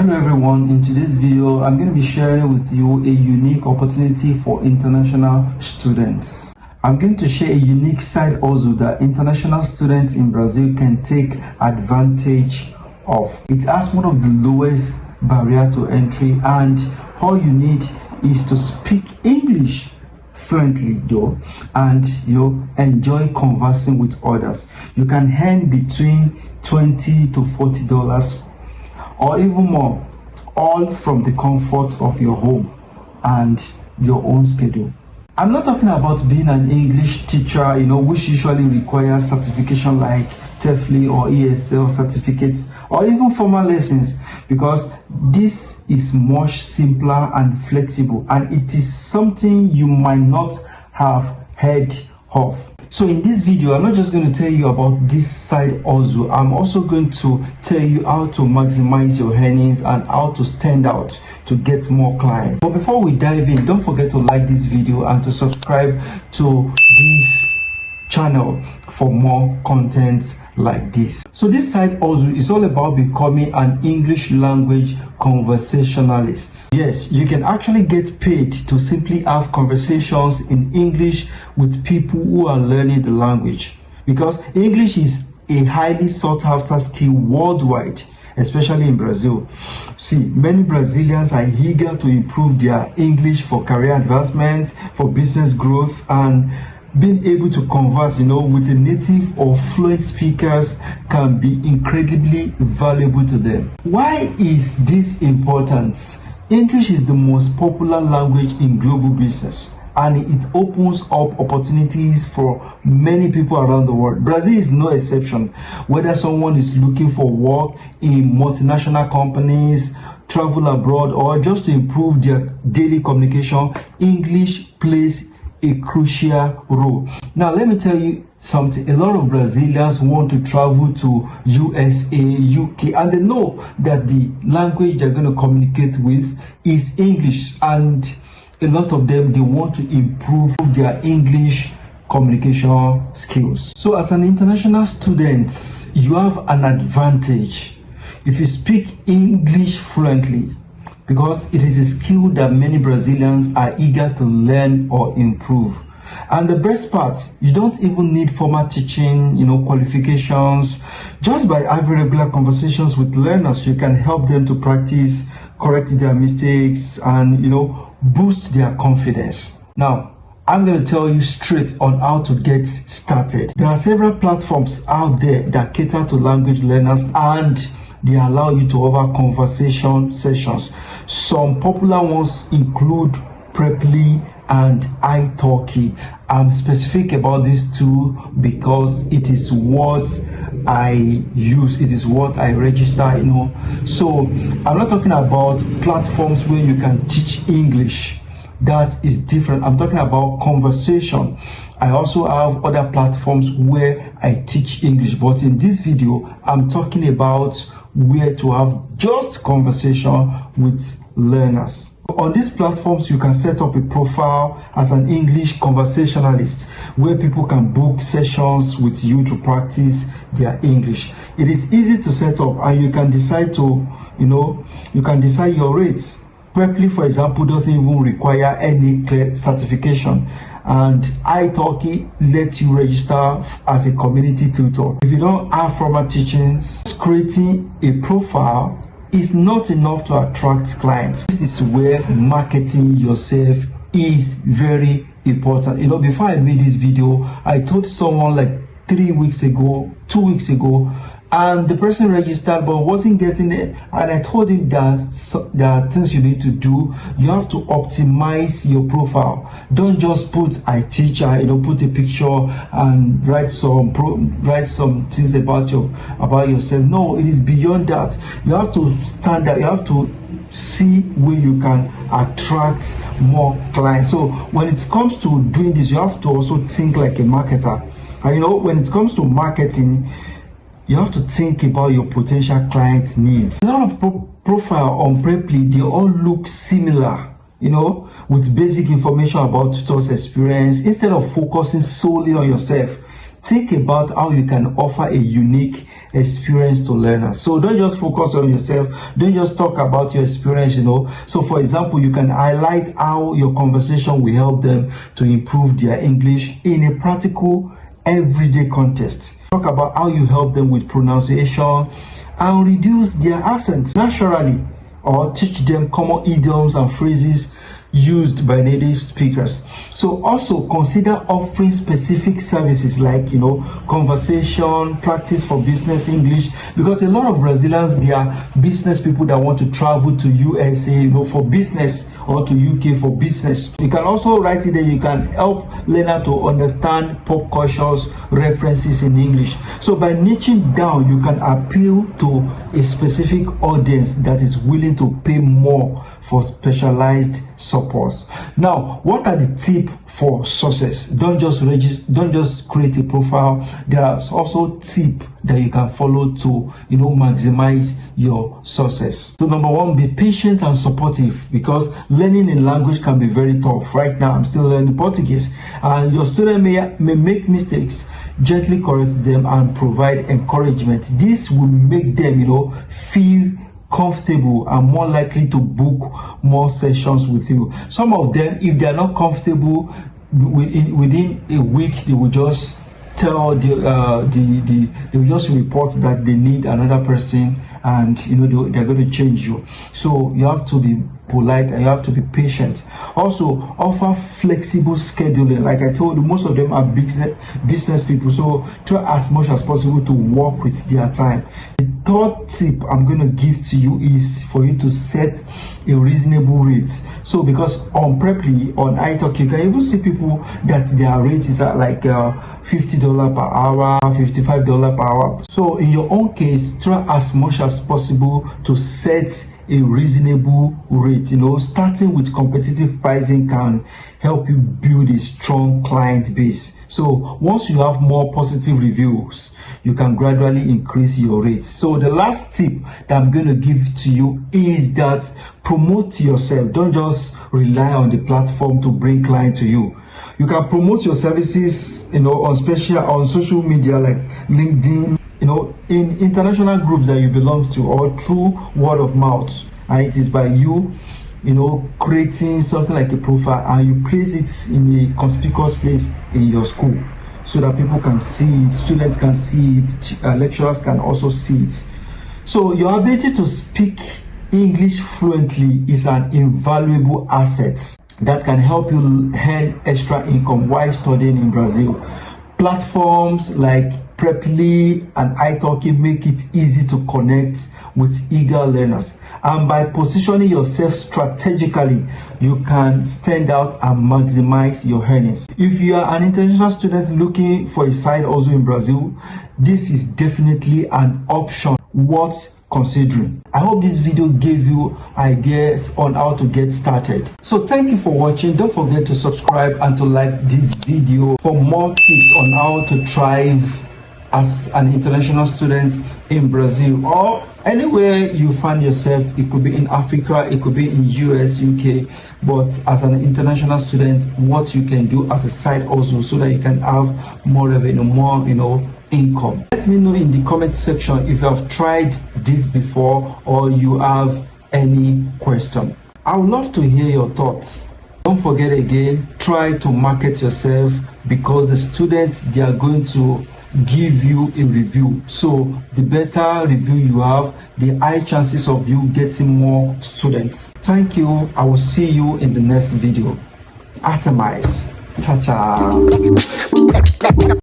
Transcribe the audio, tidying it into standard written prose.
Hello everyone, in today's video I'm going to be sharing with you a unique opportunity for international students. I'm going to share a unique side hustle that international students in Brazil can take advantage of. It has one of the lowest barrier to entry, and all you need is to speak English fluently though, and you enjoy conversing with others. You can earn between $20 to $40 or even more, all from the comfort of your home and your own schedule. I'm not talking about being an English teacher, which usually requires certification like TEFL or ESL certificates or even formal lessons, because this is much simpler and flexible, and it is something you might not have heard of. So in this video, I'm not just going to tell you about this side hustle, I'm also going to tell you how to maximize your earnings and how to stand out to get more clients. But before we dive in, don't forget to like this video and to subscribe to this channel for more content like this. So this side hustle is all about becoming an English language conversationalist. Yes, you can actually get paid to simply have conversations in English with people who are learning the language, because English is a highly sought after skill worldwide, especially in Brazil. See, many Brazilians are eager to improve their English for career advancement, for business growth, and being able to converse, with a native or fluent speakers can be incredibly valuable to them. Why is this important? English is the most popular language in global business, and it opens up opportunities for many people around the world. Brazil is no exception. Whether someone is looking for work in multinational companies, travel abroad, or just to improve their daily communication, English plays a crucial role. Now let me tell you something. A lot of Brazilians want to travel to USA, UK, and they know that the language they're going to communicate with is English, and a lot of them, they want to improve their English communication skills. So as an international student, you have an advantage if you speak English fluently, because it is a skill that many Brazilians are eager to learn or improve. And the best part, you don't even need formal teaching, qualifications. Just by having regular conversations with learners, you can help them to practice, correct their mistakes, and boost their confidence. Now, I'm going to tell you straight on how to get started. There are several platforms out there that cater to language learners, and they allow you to offer conversation sessions. Some popular ones include PEC-G and italki. I'm specific about these two because it is what I use, it is what I register, So I'm not talking about platforms where you can teach English. That is different. I'm talking about conversation. I also have other platforms where I teach English, but in this video, I'm talking about where to have just conversation with learners. On these platforms, you can set up a profile as an English conversationalist, where people can book sessions with you to practice their English. It is easy to set up, and you can decide to, you can decide your rates. PEC-G, for example, doesn't even require any clear certification, and italki lets you register as a community tutor. If you don't have formal teachings, creating a profile is not enough to attract clients. This is where marketing yourself is very important. Before I made this video, I told someone like 3 weeks ago, 2 weeks ago, and the person registered but wasn't getting it, and I told him that there are things you need to do. You have to optimize your profile. Don't just put I teach, put a picture and write some things about yourself. No, it is beyond that. You have to stand out. You have to see where you can attract more clients. So when it comes to doing this, you have to also think like a marketer. And when it comes to marketing, you have to think about your potential client needs. A lot of profile on PEC-G, they all look similar, with basic information about tutor's experience. Instead of focusing solely on yourself, think about how you can offer a unique experience to learners. So don't just focus on yourself, don't just talk about your experience, So for example, you can highlight how your conversation will help them to improve their English in a practical everyday context. Talk about how you help them with pronunciation and reduce their accents naturally, or teach them common idioms and phrases used by native speakers. So also consider offering specific services like conversation practice for business English, because a lot of Brazilians, they are business people that want to travel to USA for business, or to UK for business. You can also write it there. You can help learner to understand pop cultures references in English. So by niching down, you can appeal to a specific audience that is willing to pay more for specialized support. Now, what are the tips for success? Don't just create a profile. There are also tips that you can follow to maximize your success. So number one, be patient and supportive, because learning a language can be very tough. Right now, I'm still learning Portuguese, and your student may make mistakes. Gently correct them and provide encouragement. This will make them feel comfortable and more likely to book more sessions with you. Some of them, if they are not comfortable, within a week they will just tell they will just report that they need another person, and they're going to change you. So you have to be polite and you have to be patient. Also, offer flexible scheduling. Like I told you, most of them are business people, so try as much as possible to work with their time. The third tip I'm going to give to you is for you to set a reasonable rate. So because on Preply, on iTalk, you can even see people that their rate is at like $50 per hour, $55 per hour. So in your own case, try as much as possible to set a reasonable rate. Starting with competitive pricing can help you build a strong client base. So once you have more positive reviews, you can gradually increase your rates. So the last tip that I'm going to give to you is that promote yourself. Don't just rely on the platform to bring clients to you. You can promote your services, on social media like LinkedIn, in international groups that you belong to, or through word of mouth. And it is by you, creating something like a profile, and you place it in a conspicuous place in your school so that people can see it, students can see it, lecturers can also see it. So your ability to speak English fluently is an invaluable asset that can help you earn extra income while studying in Brazil. Platforms like Preply and iTalki make it easy to connect with eager learners. And by positioning yourself strategically, you can stand out and maximize your earnings. If you are an international student looking for a side also in Brazil, this is definitely an option worth considering. I hope this video gave you ideas on how to get started. So thank you for watching. Don't forget to subscribe and to like this video for more tips on how to thrive as an international student in Brazil or anywhere you find yourself. It could be in Africa, it could be in US, UK, but as an international student, what you can do as a side also so that you can have more revenue, more income. Let me know in the comment section if you have tried this before or you have any question. I would love to hear your thoughts. Don't forget again, try to market yourself, because the students, they are going to give you a review. So the better review you have, the high chances of you getting more students. Thank you. I will see you in the next video. Atomize. Ciao, ciao.